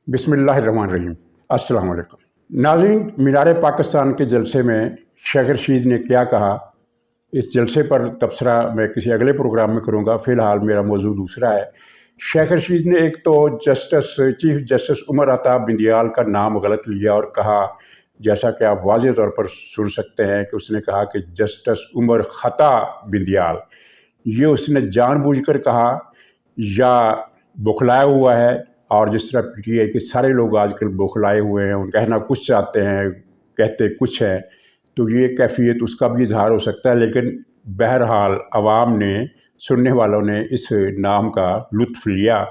बिस्मिल्लाहिर्रहमानिर्रहीम। अस्सलाम वालेकुम नाज़रीन, मीनार पाकिस्तान के जलसे में शेख रशीद ने क्या कहा, इस जलसे पर तबसरा मैं किसी अगले प्रोग्राम में करूँगा। फ़िलहाल मेरा मौजू दूसरा है। शेख रशीद ने एक तो चीफ़ जस्टिस उमर अता बिंदियाल का नाम गलत लिया और कहा, जैसा कि आप वाज़ेह तौर पर सुन सकते हैं कि उसने कहा कि जस्टिस उमर ख़ता बिंदियाल। ये उसने जानबूझकर कहा या बौखलाया हुआ है। और जिस तरह पीटीआई के सारे लोग आजकल बौखलाए हुए हैं, उन कहना कुछ चाहते हैं, कहते कुछ है, तो ये कैफियत उसका भी इजहार हो सकता है। लेकिन बहरहाल अवाम ने, सुनने वालों ने इस नाम का लुत्फ़ लिया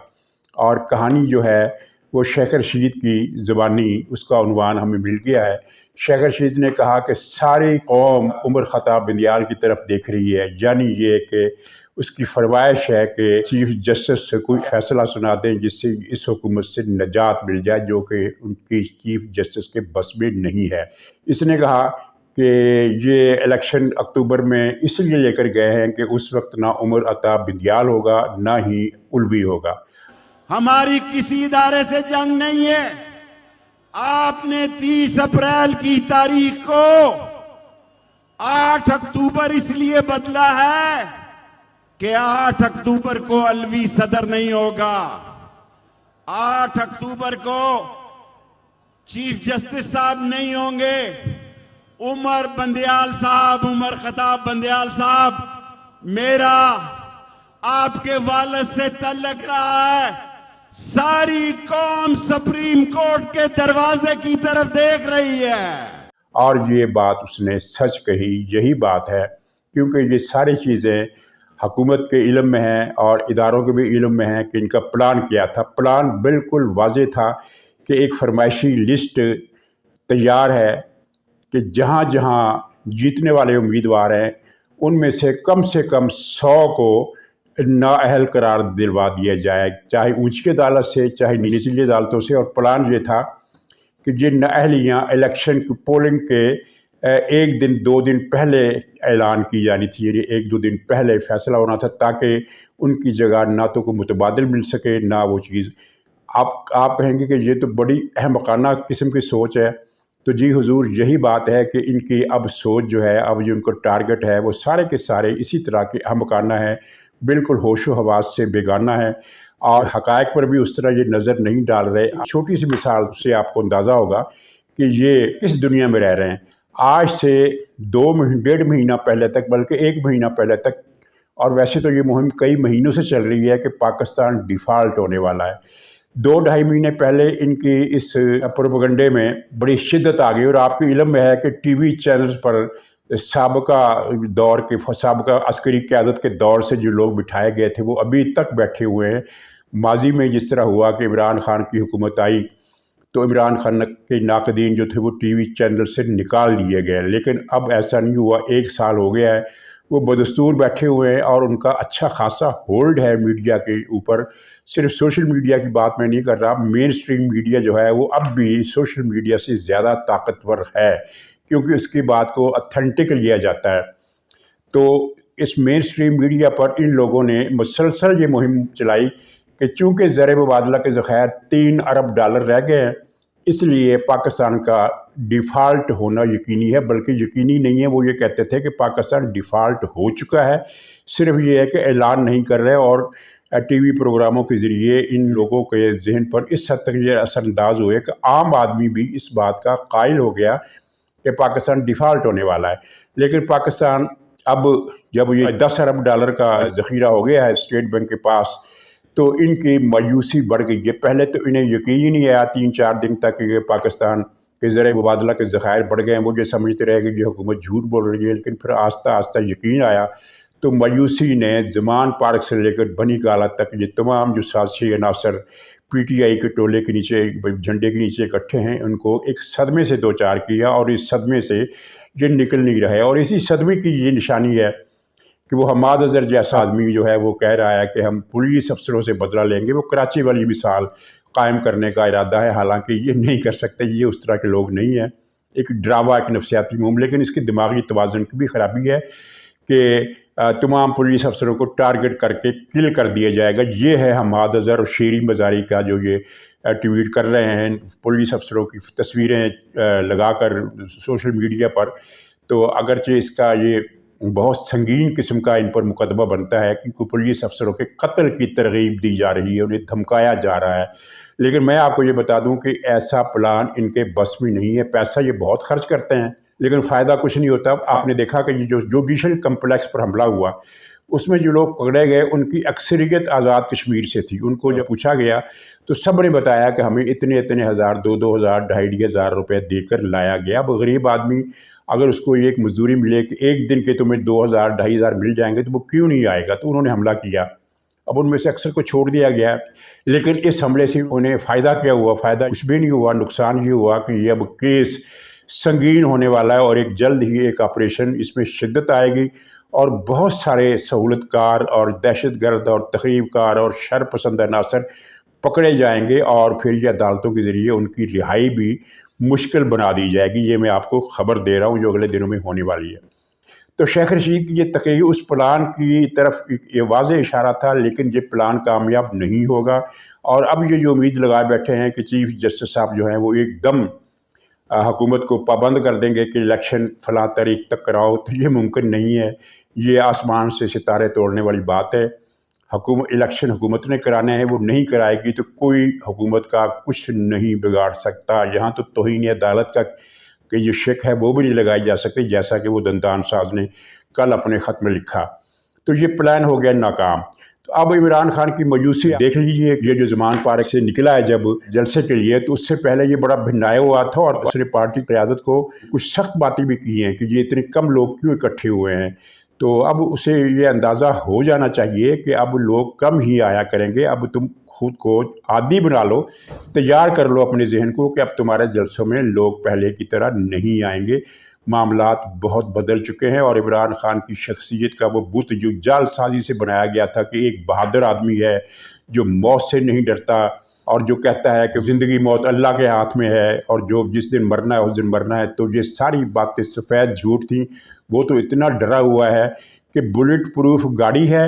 और कहानी जो है वो शेख रशीद की ज़बानी उसका उन्वान हमें मिल गया है। शेख रशीद ने कहा कि सारी कौम उमर ख़ता बिंदियाल की तरफ देख रही है, यानी ये कि उसकी फरमाइश है कि चीफ़ जस्टिस से कोई फ़ैसला सुना दें जिससे इस हुकूमत से निजात मिल जाए, जो कि उनकी चीफ़ जस्टिस के बस में नहीं है। इसने कहा कि ये इलेक्शन अक्टूबर में इसलिए लेकर गए हैं कि उस वक्त ना उमर अता बिंदियाल होगा, ना ही उल्वी होगा। हमारी किसी इदारे से जंग नहीं है। आपने 30 अप्रैल की तारीख को 8 अक्टूबर इसलिए बदला है कि 8 अक्टूबर को अलवी सदर नहीं होगा। 8 अक्टूबर को चीफ जस्टिस साहब नहीं होंगे। उमर बंदियाल साहब, उमर ख़ताब बंदियाल साहब, मेरा आपके वालिद से तल्लुक़ रहा है। सारी कौम सुप्रीम कोर्ट के दरवाजे की तरफ देख रही है। और ये बात उसने सच कही, यही बात है, क्योंकि ये सारी चीज़ें हुकूमत के इल्म में हैं और इदारों के भी इल्म में हैं कि इनका प्लान क्या था। प्लान बिल्कुल वाज़ेह था कि एक फरमाइशी लिस्ट तैयार है कि जहाँ जहाँ जीतने वाले उम्मीदवार हैं उनमें से कम 100 को नाअहल करार दिलवा दिया जाए, चाहे ऊंची अदालत से चाहे निचली अदालतों से। और प्लान ये था कि ये नाअहलियाँ इलेक्शन की पोलिंग के 1 दिन 2 दिन पहले ऐलान की जानी थी, यानी 1-2 दिन पहले फ़ैसला होना था, ताकि उनकी जगह ना तो को मुतबादिल मिल सके ना वो चीज़। आप कहेंगे कि ये तो बड़ी अहमकाना किस्म की सोच है। तो जी हुजूर, यही बात है कि इनकी अब सोच जो है, अब जो उनका टारगेट है वो सारे के सारे इसी तरह के अहमकाना है, बिल्कुल होशो हवास से बेगाना है और हक़ाइक़ पर भी उस तरह ये नज़र नहीं डाल रहे। छोटी सी मिसाल से आपको अंदाज़ा होगा कि ये किस दुनिया में रह रहे हैं। आज से 1.5 महीना पहले तक, बल्कि 1 महीना पहले तक, और वैसे तो ये मुहिम कई महीनों से चल रही है कि पाकिस्तान डिफ़ाल्ट होने वाला है। 2-2.5 महीने पहले इनकी इस प्रोपेगेंडे में बड़ी शिद्दत आ गई। और आपके इल्म में है कि टीवी चैनल्स पर साबका दौर के, साबका अस्करी क़यादत के दौर से जो लोग बिठाए गए थे वो अभी तक बैठे हुए हैं। माजी में जिस तरह हुआ कि इमरान खान की हुकूमत आई तो इमरान खान के नाक़दीन जो थे वो टीवी चैनल से निकाल लिए गए, लेकिन अब ऐसा नहीं हुआ। 1 साल हो गया है, वो बदस्तूर बैठे हुए हैं और उनका अच्छा खासा होल्ड है मीडिया के ऊपर। सिर्फ सोशल मीडिया की बात मैं नहीं कर रहा, मेन स्ट्रीम मीडिया जो है वो अब भी सोशल मीडिया से ज़्यादा ताकतवर है, क्योंकि उसकी बात को ऑथेंटिक लिया जाता है। तो इस मेन स्ट्रीम मीडिया पर इन लोगों ने मुसलसल ये मुहिम चलाई कि चूँकि ज़र मुबादला के ज़ख़ायर $3 अरब रह गए हैं, इसलिए पाकिस्तान का डिफ़ाल्ट होना यकीनी है। बल्कि यकीनी नहीं है, वो ये कहते थे कि पाकिस्तान डिफ़ाल्ट हो चुका है, सिर्फ ये है कि ऐलान नहीं कर रहे। और टीवी प्रोग्रामों के ज़रिए इन लोगों के जहन पर इस हद तक ये असरअंदाज हुए कि आम आदमी भी इस बात का कायल हो गया कि पाकिस्तान डिफ़ाल्ट होने वाला है। लेकिन पाकिस्तान अब जब ये $10 अरब का ज़ख़ीरा हो गया है स्टेट बैंक के पास, तो इनकी मायूसी बढ़ गई है। पहले तो इन्हें यकीन ही नहीं आया 3-4 दिन तक कि पाकिस्तान के ज़र मुबादला के ज़ख़ायर बढ़ गए हैं। वो ये समझते रहे कि ये हुकूमत झूठ बोल रही है, लेकिन फिर आस्ता आस्ता यकीन आया। तो मायूसी ने ज़मान पार्क से लेकर बनी गाला तक ये तमाम जो साज़िशी अनासर पीटीआई के टोले के नीचे, झंडे के नीचे इकट्ठे हैं, उनको एक सदमे से दो चार किया और इस सदमे से ये निकल नहीं रहे। और इसी सदमे की ये निशानी है कि वो हमाद अज़हर जैसा आदमी जो है वो कह रहा है कि हम पुलिस अफसरों से बदला लेंगे। वो कराची वाली मिसाल कायम करने का इरादा है, हालांकि ये नहीं कर सकते, ये उस तरह के लोग नहीं हैं। एक ड्रामा, एक नफसियाती मुहिम, लेकिन इसकी दिमागी तवाज़ुन की भी ख़राबी है کہ تمام پولیس افسروں کو ٹارگٹ کر کے کل کر دیا جائے گا۔ یہ ہے حماد اظہر اور شیریں مزاری کا جو یہ ٹویٹ کر رہے ہیں پولیس افسروں کی تصویریں لگا کر سوشل میڈیا پر۔ تو اگرچہ اس کا یہ بہت سنگین قسم کا ان پر مقدمہ بنتا ہے کیونکہ پولیس افسروں کے قتل کی ترغیب دی جا رہی ہے، انہیں دھمکایا جا رہا ہے، لیکن میں آپ کو یہ بتا دوں کہ ایسا پلان ان کے بس میں نہیں ہے۔ پیسہ یہ بہت خرچ کرتے ہیں لیکن فائدہ کچھ نہیں ہوتا۔ آپ نے دیکھا کہ یہ جو جوڈیشل کمپلیکس پر حملہ ہوا اس میں جو لوگ پکڑے گئے ان کی اکثریت آزاد کشمیر سے تھی۔ ان کو جب پوچھا گیا تو سب نے بتایا کہ ہمیں اتنے ہزار، دو ہزار، 2,500 روپے دے کر لایا گیا۔ اب غریب آدمی اگر اس کو ایک مزدوری ملے کہ ایک دن کے تمہیں 2,000، 2,500 مل جائیں گے تو وہ کیوں نہیں آئے گا؟ تو انہوں نے حملہ کیا۔ اب ان میں سے اکثر کو چھوڑ دیا گیا ہے، لیکن اس حملے سے انہیں فائدہ کیا ہوا؟ فائدہ کچھ بھی نہیں ہوا، نقصان یہ ہوا کہ یہ اب کیس سنگین ہونے والا ہے اور ایک جلد ہی ایک آپریشن اس میں شدت آئے گی اور بہت سارے سہولت کار اور دہشت گرد اور تخریب کار اور شر پسند عناصر پکڑے جائیں گے اور پھر یہ عدالتوں کے ذریعے ان کی رہائی بھی مشکل بنا دی جائے گی۔ یہ میں آپ کو خبر دے رہا ہوں جو اگلے دنوں میں ہونے والی ہے۔ تو شیخ رشید کی یہ تقریر اس پلان کی طرف یہ واضح اشارہ تھا، لیکن یہ پلان کامیاب نہیں ہوگا اور اب یہ جو امید لگائے بیٹھے ہیں کہ چیف جسٹس صاحب جو ہیں وہ ایک دم حکومت کو پابند کر دیں گے کہ الیکشن فلاں تاریخ تک کراؤ، تو یہ ممکن نہیں ہے۔ یہ آسمان سے ستارے توڑنے والی بات ہے۔ الیکشن حکومت نے کرانے ہیں، وہ نہیں کرائے گی تو کوئی حکومت کا کچھ نہیں بگاڑ سکتا۔ یہاں تو توہین عدالت کا کہ یہ شک ہے وہ بھی نہیں لگائی جا سکتی، جیسا کہ وہ دندان ساز نے کل اپنے خط میں لکھا۔ تو یہ پلان ہو گیا ناکام۔ تو اب عمران خان کی مایوسی دیکھ لیجئے، یہ جو زمان پارک سے نکلا ہے جب جلسے کے لیے تو اس سے پہلے یہ بڑا بھنایا ہوا تھا اور اس نے پارٹی قیادت کو کچھ سخت باتیں بھی کی ہیں کہ یہ اتنے کم لوگ کیوں اکٹھے ہوئے ہیں۔ تو اب اسے یہ اندازہ ہو جانا چاہیے کہ اب لوگ کم ہی آیا کریں گے۔ اب تم خود کو عادی بنا لو، تیار کر لو اپنے ذہن کو کہ اب تمہارے جلسوں میں لوگ پہلے کی طرح نہیں آئیں گے۔ معاملات بہت بدل چکے ہیں اور عمران خان کی شخصیت کا وہ بت جو جال سازی سے بنایا گیا تھا کہ ایک بہادر آدمی ہے جو موت سے نہیں ڈرتا اور جو کہتا ہے کہ زندگی موت اللہ کے ہاتھ میں ہے اور جو جس دن مرنا ہے اس دن مرنا ہے، تو یہ ساری باتیں سفید جھوٹ تھیں۔ وہ تو اتنا ڈرا ہوا ہے کہ بلٹ پروف گاڑی ہے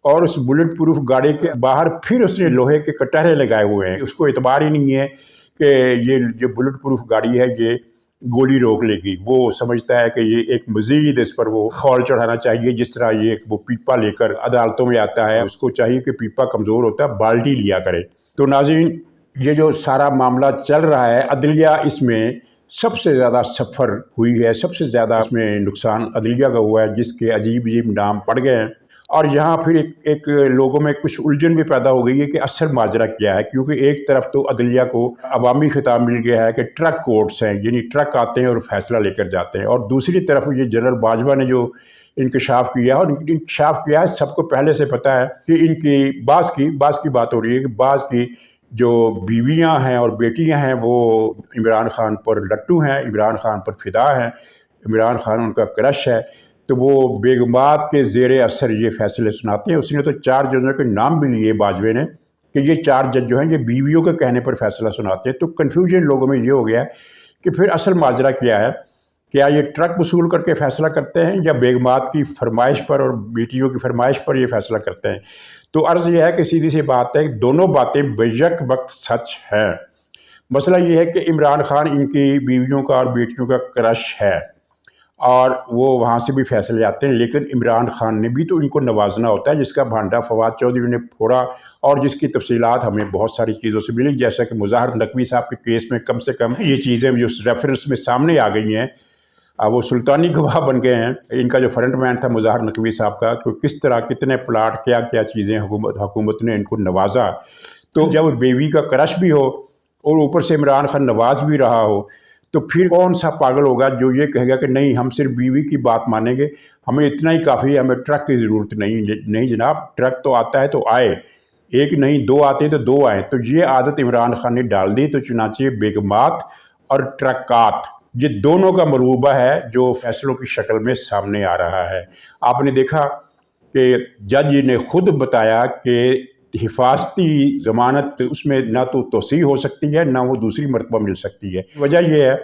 اور اس بلٹ پروف گاڑی کے باہر پھر اس نے لوہے کے کٹہرے لگائے ہوئے ہیں۔ اس کو اعتبار ہی نہیں ہے کہ یہ جو بلٹ پروف گاڑی ہے یہ گولی روک لے گی۔ وہ سمجھتا ہے کہ یہ ایک مزید اس پر وہ خول چڑھانا چاہیے، جس طرح یہ وہ پیپا لے کر عدالتوں میں آتا ہے۔ اس کو چاہیے کہ پیپا کمزور ہوتا ہے، بالٹی لیا کرے۔ تو ناظرین، یہ جو سارا معاملہ چل رہا ہے، عدلیہ اس میں سب سے زیادہ سفر ہوئی ہے، سب سے زیادہ اس میں نقصان عدلیہ کا ہوا ہے، جس کے عجیب نام پڑ گئے ہیں۔ اور یہاں پھر ایک لوگوں میں کچھ الجھن بھی پیدا ہو گئی ہے کہ اصل ماجرا کیا ہے، کیونکہ ایک طرف تو عدلیہ کو عوامی خطاب مل گیا ہے کہ ٹرک کورٹس ہیں، یعنی ٹرک آتے ہیں اور فیصلہ لے کر جاتے ہیں، اور دوسری طرف یہ جنرل باجوہ نے جو انکشاف کیا اور انکشاف کیا ہے، سب کو پہلے سے پتہ ہے کہ ان کی بعض کی بات ہو رہی ہے کہ بعض کی جو بیویاں ہیں اور بیٹیاں ہیں وہ عمران خان پر لٹو ہیں، عمران خان پر فدا ہیں، عمران خان ان کا کرش ہے، تو وہ بیگمات کے زیر اثر یہ فیصلے سناتے ہیں۔ اس نے تو 4 ججوں کے نام بھی لیے باجوے نے کہ یہ 4 جج جو ہیں یہ بیویوں کے کہنے پر فیصلہ سناتے ہیں۔ تو کنفیوژن لوگوں میں یہ ہو گیا کہ پھر اصل ماجرا کیا ہے، کیا یہ ٹرک وصول کر کے فیصلہ کرتے ہیں یا بیگمات کی فرمائش پر اور بیٹیوں کی فرمائش پر یہ فیصلہ کرتے ہیں؟ تو عرض یہ ہے کہ سیدھی سی بات ہے کہ دونوں باتیں بیک وقت سچ ہیں۔ مسئلہ یہ ہے کہ عمران خان ان کی بیویوں کا اور بیٹیوں کا کرش ہے اور وہ وہاں سے بھی فیصلے آتے ہیں، لیکن عمران خان نے بھی تو ان کو نوازنا ہوتا ہے، جس کا بھانڈا فواد چودھری نے پھوڑا اور جس کی تفصیلات ہمیں بہت ساری چیزوں سے ملی، جیسا کہ مظاہر نقوی صاحب کے کیس میں کم سے کم یہ چیزیں جو ریفرنس میں سامنے آ گئی ہیں، وہ سلطانی گواہ بن گئے ہیں۔ ان کا جو فرنٹ مین تھا مظاہر نقوی صاحب کا، تو کس طرح کتنے پلاٹ کیا چیزیں حکومت نے ان کو نوازا۔ تو جب بیوی کا کرش بھی ہو اور اوپر سے عمران خان نواز بھی رہا ہو، تو پھر کون سا پاگل ہوگا جو یہ کہے گا کہ نہیں ہم صرف بیوی کی بات مانیں گے، ہمیں اتنا ہی کافی ہے، ہمیں ٹرک کی ضرورت نہیں جناب، ٹرک تو آتا ہے تو آئے، ایک نہیں 2 آتے تو 2 آئیں۔ تو یہ عادت عمران خان نے ڈال دی، تو چنانچہ بیگمات اور ٹرکات یہ دونوں کا مروبہ ہے جو فیصلوں کی شکل میں سامنے آ رہا ہے۔ آپ نے دیکھا کہ جج نے خود بتایا کہ حفاظتی ضمانت اس میں نہ تو توسیع ہو سکتی ہے نہ وہ دوسری مرتبہ مل سکتی ہے۔ وجہ یہ ہے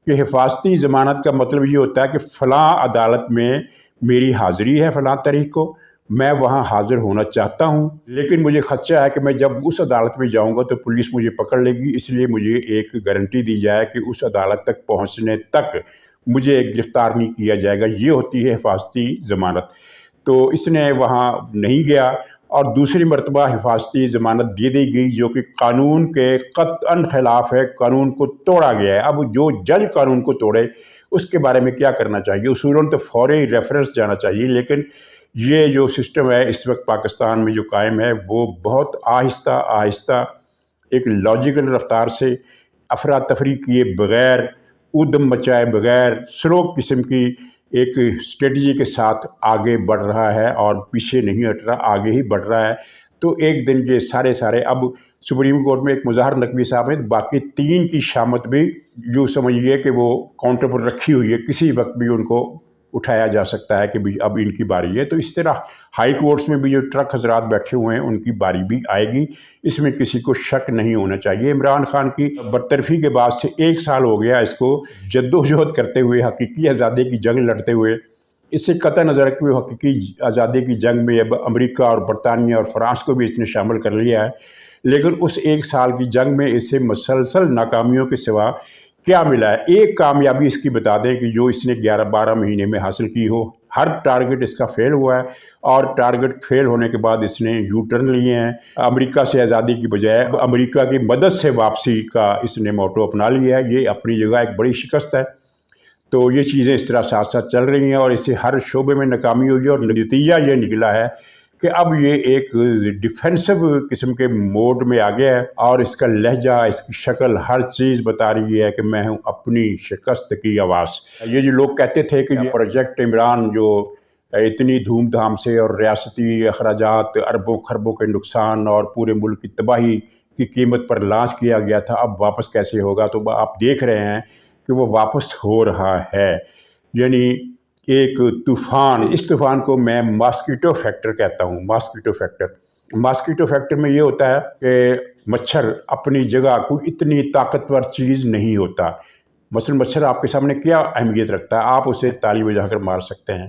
کہ حفاظتی ضمانت کا مطلب یہ ہوتا ہے کہ فلاں عدالت میں میری حاضری ہے فلاں تاریخ کو، میں وہاں حاضر ہونا چاہتا ہوں، لیکن مجھے خدشہ ہے کہ میں جب اس عدالت میں جاؤں گا تو پولیس مجھے پکڑ لے گی، اس لیے مجھے ایک گارنٹی دی جائے کہ اس عدالت تک پہنچنے تک مجھے گرفتار نہیں کیا جائے گا۔ یہ ہوتی ہے حفاظتی ضمانت۔ تو اس نے وہاں نہیں گیا اور دوسری مرتبہ حفاظتی ضمانت دے دی گئی، جو کہ قانون کے قطعاً خلاف ہے، قانون کو توڑا گیا ہے۔ اب جو جج قانون کو توڑے اس کے بارے میں کیا کرنا چاہیے؟ اصولاً تو فوری ریفرنس جانا چاہیے، لیکن یہ جو سسٹم ہے اس وقت پاکستان میں جو قائم ہے وہ بہت آہستہ آہستہ ایک لاجیکل رفتار سے افراتفری کیے بغیر، ادھم مچائے بغیر، سلو قسم کی ایک اسٹریٹجی کے ساتھ آگے بڑھ رہا ہے اور پیچھے نہیں ہٹ رہا، آگے ہی بڑھ رہا ہے۔ تو ایک دن یہ سارے اب سپریم کورٹ میں ایک مظاہر نقوی صاحب ہیں، باقی 3 کی شامت بھی جو سمجھیے کہ وہ کاؤنٹر پر رکھی ہوئی ہے، کسی وقت بھی ان کو اٹھایا جا سکتا ہے کہ اب ان کی باری ہے۔ تو اس طرح ہائی کورٹس میں بھی جو ٹرک حضرات بیٹھے ہوئے ہیں ان کی باری بھی آئے گی، اس میں کسی کو شک نہیں ہونا چاہیے۔ عمران خان کی برطرفی کے بعد سے 1 سال ہو گیا اس کو جدوجہد کرتے ہوئے، حقیقی آزادی کی جنگ لڑتے ہوئے۔ اس سے قطع نظر کہ وہ حقیقی آزادی کی جنگ میں اب امریکہ اور برطانیہ اور فرانس کو بھی اس نے شامل کر لیا ہے، لیکن اس 1 سال کی جنگ میں اسے مسلسل ناکامیوں کے سوا کیا ملا ہے؟ ایک کامیابی اس کی بتا دیں کہ جو اس نے 11-12 مہینے میں حاصل کی ہو۔ ہر ٹارگٹ اس کا فیل ہوا ہے، اور ٹارگٹ فیل ہونے کے بعد اس نے یو ٹرن لیے ہیں۔ امریکہ سے آزادی کی بجائے امریکہ کی مدد سے واپسی کا اس نے موٹو اپنا لیا ہے۔ یہ اپنی جگہ ایک بڑی شکست ہے۔ تو یہ چیزیں اس طرح ساتھ ساتھ چل رہی ہیں اور اس سے ہر شعبے میں ناکامی ہوئی ہے، اور نتیجہ یہ نکلا ہے کہ اب یہ ایک ڈیفینسو قسم کے موڈ میں آ گیا ہے، اور اس کا لہجہ، اس کی شکل، ہر چیز بتا رہی ہے کہ میں ہوں اپنی شکست کی آواز۔ یہ جو لوگ کہتے تھے کہ یہ پروجیکٹ عمران جو اتنی دھوم دھام سے اور ریاستی اخراجات، اربوں خربوں کے نقصان اور پورے ملک کی تباہی کی قیمت پر لانچ کیا گیا تھا، اب واپس کیسے ہوگا؟ تو آپ دیکھ رہے ہیں کہ وہ واپس ہو رہا ہے، یعنی ایک طوفان۔ اس طوفان کو میں ماسکیٹو فیکٹر کہتا ہوں۔ ماسکیٹو فیکٹر میں یہ ہوتا ہے کہ مچھر اپنی جگہ کوئی اتنی طاقتور چیز نہیں ہوتا۔ مثلا مچھر آپ کے سامنے کیا اہمیت رکھتا ہے؟ آپ اسے تالی بجا کر مار سکتے ہیں،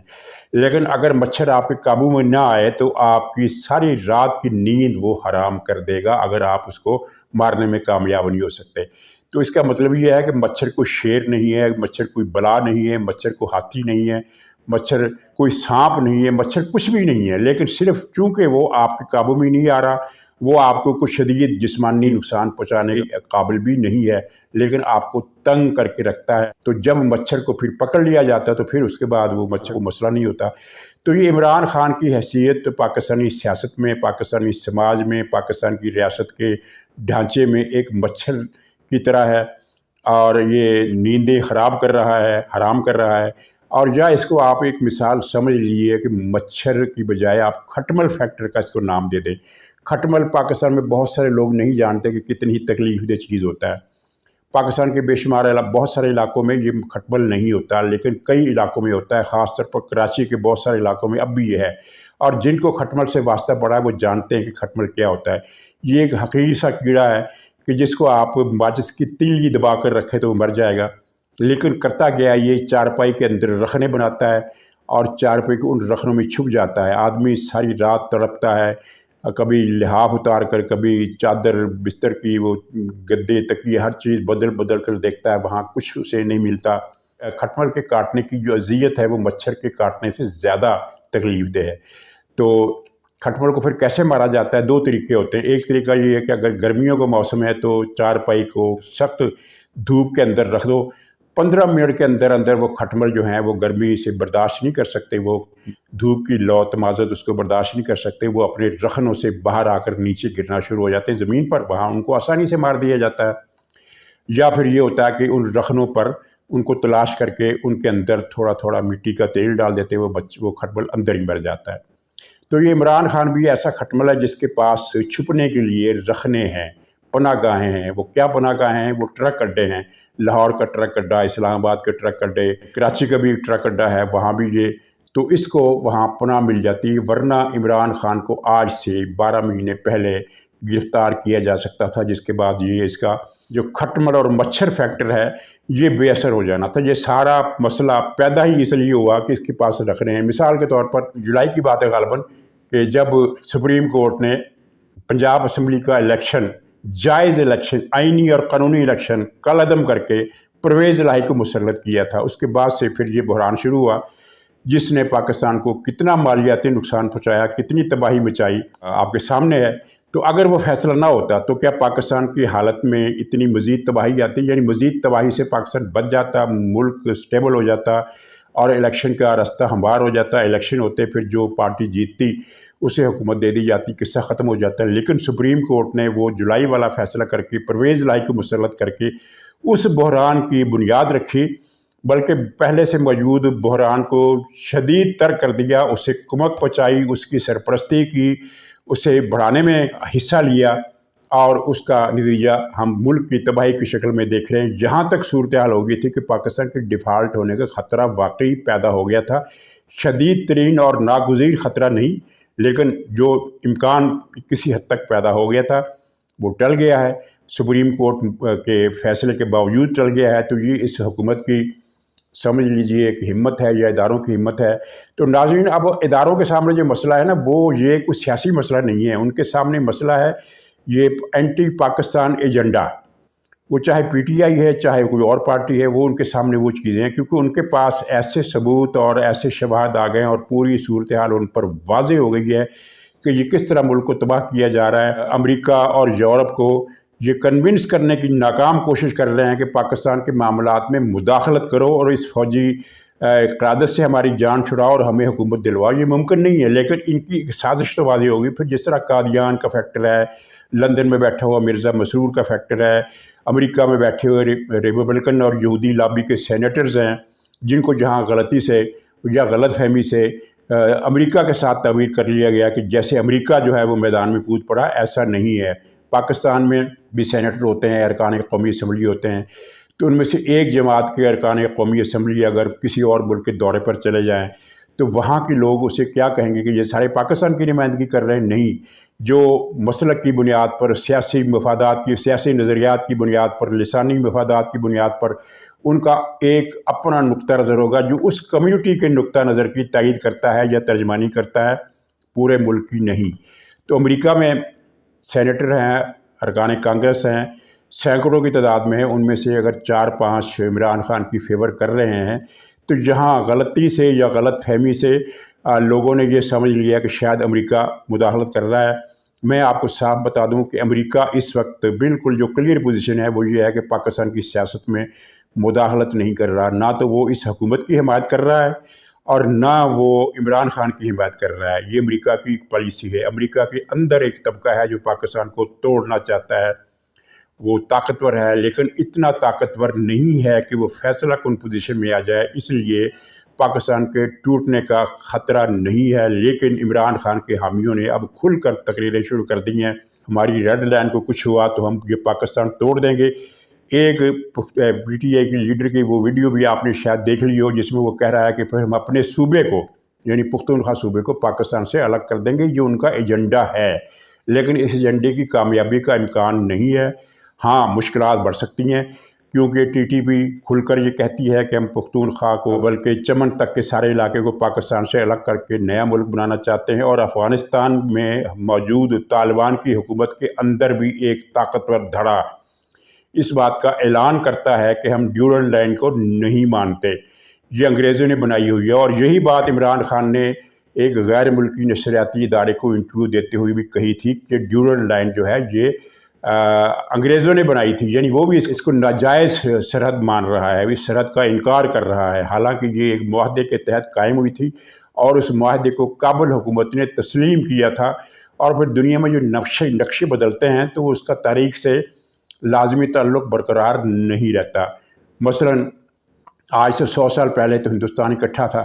لیکن اگر مچھر آپ کے قابو میں نہ آئے تو آپ کی ساری رات کی نیند وہ حرام کر دے گا، اگر آپ اس کو مارنے میں کامیاب نہیں ہو سکتے۔ تو اس کا مطلب یہ ہے کہ مچھر کوئی شیر نہیں ہے، مچھر کوئی بلا نہیں ہے، مچھر کوئی ہاتھی نہیں ہے، مچھر کوئی سانپ نہیں ہے، مچھر کچھ بھی نہیں ہے، لیکن صرف چونکہ وہ آپ کے قابو میں نہیں آ رہا، وہ آپ کو کچھ شدید جسمانی نقصان پہنچانے کے قابل بھی نہیں ہے، لیکن آپ کو تنگ کر کے رکھتا ہے۔ تو جب مچھر کو پھر پکڑ لیا جاتا ہے تو پھر اس کے بعد وہ مچھر کو مسئلہ نہیں ہوتا۔ تو یہ عمران خان کی حیثیت پاکستانی سیاست میں، پاکستانی سماج میں، پاکستان کی ریاست کے ڈھانچے میں ایک مچھر کی طرح ہے، اور یہ نیندیں خراب کر رہا ہے، حرام کر رہا ہے۔ اور یا اس کو آپ ایک مثال سمجھ لیجیے کہ مچھر کی بجائے آپ کھٹمل فیکٹر کا اس کو نام دے دیں۔ کھٹمل پاکستان میں بہت سارے لوگ نہیں جانتے کہ کتنی تکلیف دہ چیز ہوتا ہے۔ پاکستان کے بے شمار بہت سارے علاقوں میں یہ کھٹمل نہیں ہوتا، لیکن کئی علاقوں میں ہوتا ہے، خاص طور پر کراچی کے بہت سارے علاقوں میں اب بھی یہ ہے، اور جن کو کھٹمل سے واسطہ پڑا ہے وہ جانتے ہیں کہ کھٹمل کیا ہوتا ہے۔ یہ ایک حقیر سا کیڑا ہے کہ جس کو آپ ماچس کی تیلی دبا کر رکھے تو وہ مر جائے گا، لیکن کرتا گیا یہ چارپائی کے اندر رخنے بناتا ہے، اور چارپائی کے ان رخنوں میں چھپ جاتا ہے۔ آدمی ساری رات تڑپتا ہے، کبھی لحاف اتار کر، کبھی چادر بستر کی وہ گدے تکیے ہر چیز بدل کر دیکھتا ہے، وہاں کچھ اسے نہیں ملتا۔ کھٹمل کے کاٹنے کی جو اذیت ہے وہ مچھر کے کاٹنے سے زیادہ تکلیف دہ ہے۔ تو کھٹمل کو پھر کیسے مارا جاتا ہے؟ 2 طریقے ہوتے ہیں۔ ایک طریقہ یہ ہے کہ اگر گرمیوں کا موسم ہے تو چارپائی کو سخت دھوپ کے اندر رکھ دو، 15 منٹ کے اندر اندر وہ کھٹمل جو ہیں وہ گرمی سے برداشت نہیں کر سکتے، وہ دھوپ کی لو تمازت اس کو برداشت نہیں کر سکتے، وہ اپنے رخنوں سے باہر آ کر نیچے گرنا شروع ہو جاتے ہیں زمین پر، وہاں ان کو آسانی سے مار دیا جاتا ہے۔ یا پھر یہ ہوتا ہے کہ ان رخنوں پر ان کو تلاش کر کے ان کے اندر تھوڑا تھوڑا مٹی کا تیل ڈال دیتے، وہ کھٹمل اندر ہی مر جاتا ہے۔ تو یہ عمران خان بھی ایسا کھٹمل ہے جس کے پاس چھپنے کے لیے رخنے ہیں، پناہ گاہیں ہیں۔ وہ کیا پناہ گاہیں ہیں؟ وہ ٹرک اڈے ہیں، لاہور کا ٹرک اڈا، اسلام آباد کے ٹرک اڈے، کراچی کا بھی ٹرک اڈا ہے، وہاں بھی یہ تو اس کو وہاں پناہ مل جاتی ہے۔ ورنہ عمران خان کو آج سے 12 مہینے پہلے गिरफ्तार किया जा सकता था, जिसके बाद ये इसका जो खटमल और मच्छर फैक्टर है ये बेअसर हो जाना था। ये सारा मसला पैदा ही इसलिए हुआ कि इसके पास रख रहे हैं। मिसाल के तौर पर जुलाई की बात है गालबन कि जब सुप्रीम कोर्ट ने पंजाब असम्बली का इलेक्शन, जायज़ इलेक्शन, आइनी और कानूनी इलेक्शन कलअदम करके परवेज़ इलाही को मुसल्लत किया था, उसके बाद से फिर ये बहरान शुरू हुआ जिसने पाकिस्तान को कितना मालियाती नुकसान पहुँचाया, कितनी तबाही मचाई, आपके सामने है। तो अगर वो फैसला ना होता तो क्या पाकिस्तान की हालत में इतनी मज़ीद तबाही आती, यानी मज़ीद तबाही से पाकिस्तान बच जाता, मुल्क स्टेबल हो जाता और इलेक्शन का रास्ता हमवार हो जाता। इलेक्शन होते फिर जो पार्टी जीतती उसे हुकूमत दे दी जाती, किस्सा ख़त्म हो जाता। लेकिन सुप्रीम कोर्ट ने वो जुलाई वाला फ़ैसला करके परवेज़ इलाही को मुसल्लत करके उस बहरान की बुनियाद रखी, बल्कि पहले से मौजूद बहरान को शदीद तर कर दिया, उसे कुमक पहुँचाई, उसकी सरपरस्ती की, उसे बढ़ाने में हिस्सा लिया और उसका नतीजा हम मुल्क की तबाही की शक्ल में देख रहे हैं। जहाँ तक सूरत हाल हो गई थी कि पाकिस्तान के डिफ़ाल्ट होने का ख़तरा वाकई पैदा हो गया था, शदीद तरीन और नागुज़ीर ख़तरा नहीं, लेकिन जो इम्कान किसी हद तक पैदा हो गया था वो टल गया है। सुप्रीम कोर्ट के फ़ैसले के बावजूद टल गया है। तो ये इस हुकूमत की समझ लीजिए एक हिम्मत है या इदारों की हिम्मत है। तो नाज़रीन, अब इदारों के सामने जो मसला है ना, वो ये कोई सियासी मसला नहीं है। उनके सामने मसला है ये एंटी पाकिस्तान एजेंडा। वो चाहे पीटीआई है, चाहे कोई और पार्टी है, वो उनके सामने वो चीज़ें हैं, क्योंकि उनके पास ऐसे सबूत और ऐसे शवाहद आ गए हैं और पूरी सूरत हाल उन पर वाज़ेह हो गई है कि ये किस तरह मुल्क को तबाह किया जा रहा है। अमेरिका और यूरोप को ये कन्विंस करने की नाकाम कोशिश कर रहे हैं कि पाकिस्तान के मामलात में मुदाखलत करो और इस फौजी क़यादत से हमारी जान छुड़ाओ और हमें हुकूमत दिलवाओ। ये मुमकिन नहीं है, लेकिन इनकी एक साजिश तो वाज़ेह होगी। फिर जिस तरह कादियान का फैक्टर है, लंदन में बैठा हुआ मिर्ज़ा मसरूर का फैक्टर है, अमेरिका में बैठे हुए रिपब्लिकन और यहूदी लॉबी के सेनेटर्स हैं, जिनको जहाँ गलती से या गलत फहमी से अमेरिका के साथ ताबीर कर लिया गया कि जैसे अमेरिका जो है वो मैदान में कूद पड़ा। ऐसा नहीं है। पाकिस्तान में भी सेनेटर होते हैं, अरकान कौमी असम्बली होते हैं, तो उनमें से एक जमात के अरकान कौमी असम्बली अगर किसी और मुल्क के दौरे पर चले जाएं तो वहाँ के लोग उसे क्या कहेंगे कि ये सारे पाकिस्तान की नुमाइंदगी कर रहे हैं। नहीं, जो मसलक की बुनियाद पर, सियासी मफादात की, सियासी नज़रियात की बुनियाद पर, लिसानी मफादात की बुनियाद पर उनका एक अपना नुक्ता नज़र होगा जो उस कम्यूनिटी के नुक्ता नज़र की तायीद करता है या तर्जमानी करता है, पूरे मुल्क की नहीं। तो अमेरिका में सेनेटर हैं, अरकान कांग्रेस हैं, सैकड़ों की तादाद में है। उनमें से अगर 4-5 इमरान खान की फेवर कर रहे हैं तो जहाँ गलती से या गलत फहमी से लोगों ने ये समझ लिया कि शायद अमेरिका मुदाखलत कर रहा है। मैं आपको साफ बता दूं कि अमेरिका इस वक्त बिल्कुल जो क्लियर पोजीशन है वो ये है कि पाकिस्तान की सियासत में मुदाखलत नहीं कर रहा। ना तो वो इस हुकूमत की हिमायत कर रहा है और ना वो इमरान खान की हिमायत कर रहा है। ये अमेरिका की पॉलिसी है। अमेरिका के अंदर एक तबका है जो पाकिस्तान को तोड़ना चाहता है। वो ताकतवर है, लेकिन इतना ताकतवर नहीं है कि वो फैसला कौन पोजीशन में आ जाए। इसलिए पाकिस्तान के टूटने का ख़तरा नहीं है। लेकिन इमरान खान के हामियों ने अब खुलकर तकरीरें शुरू कर दी हैं, हमारी रेड लाइन को कुछ हुआ तो हम ये पाकिस्तान तोड़ देंगे। एक पीटीआई की लीडर की वो वीडियो भी आपने शायद देख ली हो, जिसमें वो कह रहा है कि फिर हम अपने सूबे को, यानी पुख्तूनख्वा सूबे को पाकिस्तान से अलग कर देंगे। ये उनका एजेंडा है, लेकिन इस एजेंडे की कामयाबी का इम्कान नहीं है। हाँ, मुश्किलात बढ़ सकती हैं, क्योंकि टीटीपी खुलकर ये कहती है कि हम पुख्तूनख्वा को, बल्कि चमन तक के सारे इलाके को पाकिस्तान से अलग करके नया मुल्क बनाना चाहते हैं। और अफ़गानिस्तान में मौजूद तालिबान की हुकूमत के अंदर भी एक ताकतवर धड़ा इस बात का ऐलान करता है कि हम ड्यूरल लाइन को नहीं मानते। ये अंग्रेज़ों ने बनाई हुई है। और यही बात इमरान खान ने एक गैर मुल्की नशरियाती इदारे को इंटरव्यू देते हुए भी कही थी कि ड्यूरल लाइन जो है ये अंग्रेज़ों ने बनाई थी, यानी वो भी इसको नाजायज़ सरहद मान रहा है, इस सरहद का इनकार कर रहा है। हालांकि ये एक मुआहदे के तहत कायम हुई थी और उस मुआहदे को काबुल हुकूमत ने तस्लीम किया था। और फिर दुनिया में जो नक्शे बदलते हैं तो उसका तारीख से लाजमी ताल्लुक़ बरकरार नहीं रहता। मसलन आज से 100 साल पहले तो हिंदुस्तान इकट्ठा था,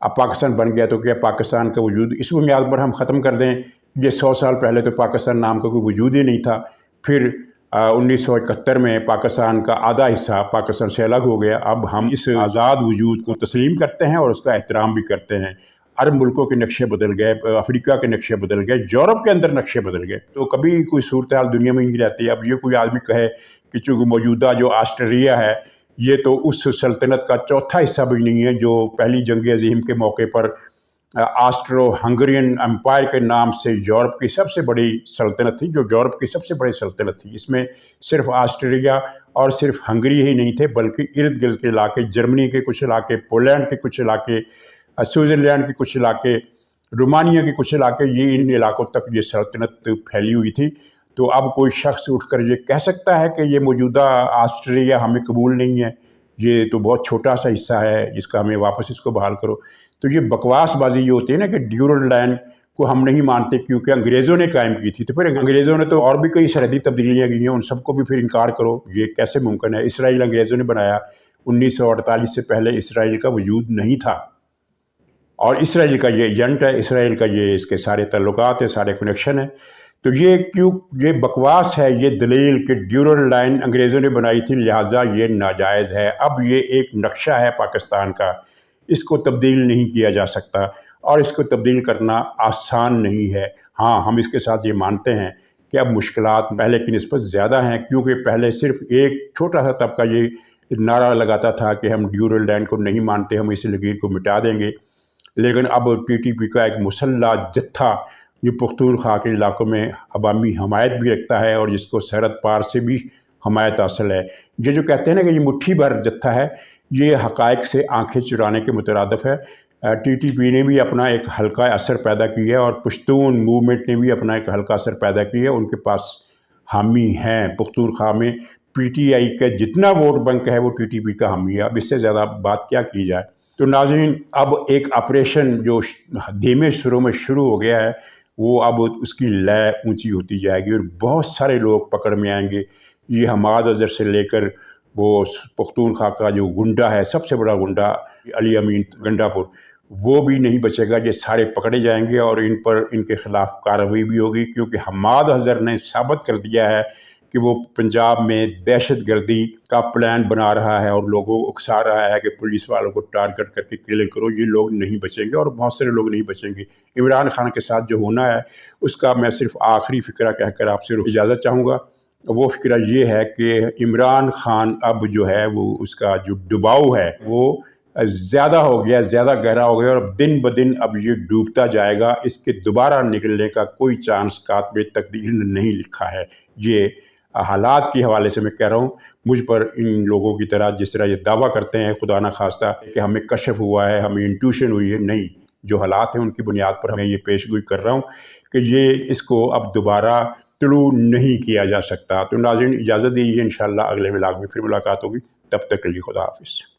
अब पाकिस्तान बन गया, तो क्या पाकिस्तान का वजूद इस बुनियाद पर हम ख़त्म कर दें? ये 100 साल पहले तो पाकिस्तान नाम का कोई वजूद ही नहीं था। फिर 1971 में पाकिस्तान का आधा हिस्सा पाकिस्तान से अलग हो गया। अब हम इस आज़ाद वजूद को तस्लीम करते हैं और उसका एहतराम भी करते हैं। अरब मुल्कों के नक्शे बदल गए, अफ्रीका के नक्शे बदल गए, यूरोप के अंदर नक्शे बदल गए। तो कभी कोई सूरत हाल दुनिया में नहीं रहती। अब ये कोई आदमी कहे कि चूँकि मौजूदा जो ऑस्ट्रेलिया है ये तो उस सल्तनत का चौथा हिस्सा भी नहीं है जो पहली जंग अज़ीम के मौके पर ऑस्ट्रो हंगरियन एम्पायर के नाम से यूरोप की सबसे बड़ी सल्तनत थी, जो यूरोप की सबसे बड़ी सल्तनत थी। इसमें सिर्फ ऑस्ट्रेलिया और सिर्फ हंगरी ही नहीं थे, बल्कि इर्द गिर्द के इलाके, जर्मनी के कुछ इलाके, पोलैंड के कुछ इलाके, स्विट्ज़रलैंड के कुछ इलाके, रोमानिया के कुछ इलाके, ये इन इलाकों तक ये सल्तनत फैली हुई थी। तो अब कोई शख्स उठकर ये कह सकता है कि ये मौजूदा ऑस्ट्रेलिया हमें कबूल नहीं है, ये तो बहुत छोटा सा हिस्सा है, इसका हमें वापस इसको बहाल करो। तो ये बकवासबाजी ये होती है ना कि ड्यूरल लाइन को हम नहीं मानते क्योंकि अंग्रेज़ों ने कायम की थी। तो फिर अंग्रेज़ों ने तो और भी कई सरहदी तब्दीलियाँ की हैं, उन सबको भी फिर इनकार करो, ये कैसे मुमकिन है? इसराइल अंग्रेज़ों ने बनाया, 1948 से पहले इसराइल का वजूद नहीं था। और इसराइल का ये एजेंट है, इसराइल का ये इसके सारे ताल्लुकात है, सारे कनेक्शन है। तो ये क्यों ये बकवास है, ये दलील कि ड्यूरल लाइन अंग्रेज़ों ने बनाई थी लिहाजा ये नाजायज़ है। अब ये एक नक्शा है पाकिस्तान का, इसको तब्दील नहीं किया जा सकता और इसको तब्दील करना आसान नहीं है। हाँ, हम इसके साथ ये मानते हैं कि अब मुश्किलात पहले की निस्बत ज़्यादा हैं, क्योंकि पहले सिर्फ एक छोटा सा तबका ये नारा लगाता था कि हम ड्यूरल लाइन को नहीं मानते, हम इस लकीर को मिटा देंगे। लेकिन अब टीटीपी का एक मुसल्ला जत्था जो पख्तूनख्वा के इलाकों में अवामी हमायत भी रखता है और जिसको सरहद पार से भी हमायत हासिल है, ये जो कहते हैं ना कि ये मुट्ठी भर जत्था है, ये हक़ाइक़ से आंखें चुराने के मुतरादिफ है। टीटीपी ने भी अपना एक हल्का असर पैदा किया है और पश्तून मूवमेंट ने भी अपना एक हल्का असर पैदा किया है। उनके पास हामी हैं पख्तूनख्वा में, पीटीआई का जितना वोट बैंक है वो टीटीपी का हामी है। अब इससे ज़्यादा बात क्या की जाए। तो नाज़रीन, अब एक ऑपरेशन जो धीमे शुरू में शुरू हो गया है वो अब उसकी लय ऊंची होती जाएगी और बहुत सारे लोग पकड़ में आएंगे। ये हमाद अज़हर से लेकर वो पख्तूनख्वा का जो गुंडा है, सबसे बड़ा गुंडा अली अमीन गंडापुर, वो भी नहीं बचेगा। ये सारे पकड़े जाएंगे और इन पर इनके ख़िलाफ़ कार्रवाई भी होगी, क्योंकि हमाद अज़हर ने साबित कर दिया है कि वो पंजाब में दहशत गर्दी का प्लान बना रहा है और लोगों को उकसा रहा है कि पुलिस वालों को टारगेट करके किल करो। ये लोग नहीं बचेंगे और बहुत सारे लोग नहीं बचेंगे। इमरान खान के साथ जो होना है उसका मैं सिर्फ आखिरी फ़िक्रा कहकर आपसे इजाज़त चाहूँगा। वो फ़िक्रा ये है कि इमरान खान अब जो है वो उसका जो डुबाव है वो ज़्यादा हो गया, ज़्यादा गहरा हो गया और अब दिन ब दिन अब ये डूबता जाएगा। इसके दोबारा निकलने का कोई चांस कातबे तकदीर ने नहीं लिखा है। ये हालात के हवाले से मैं कह रहा हूँ, मुझ पर इन लोगों की तरह जिस तरह ये दावा करते हैं खुदा न खास्ता कि हमें कशफ हुआ है, हमें इंट्यूशन हुई है, नहीं, जो हालात हैं उनकी बुनियाद पर हमें ये पेशगोई कर रहा हूँ कि ये इसको अब दोबारा तुलू नहीं किया जा सकता। तो नाज़रीन, इजाज़त दीजिए, इंशाअल्लाह अगले व्लॉग में फिर मुलाकात होगी। तब तक के लिए खुदा हाफिज़।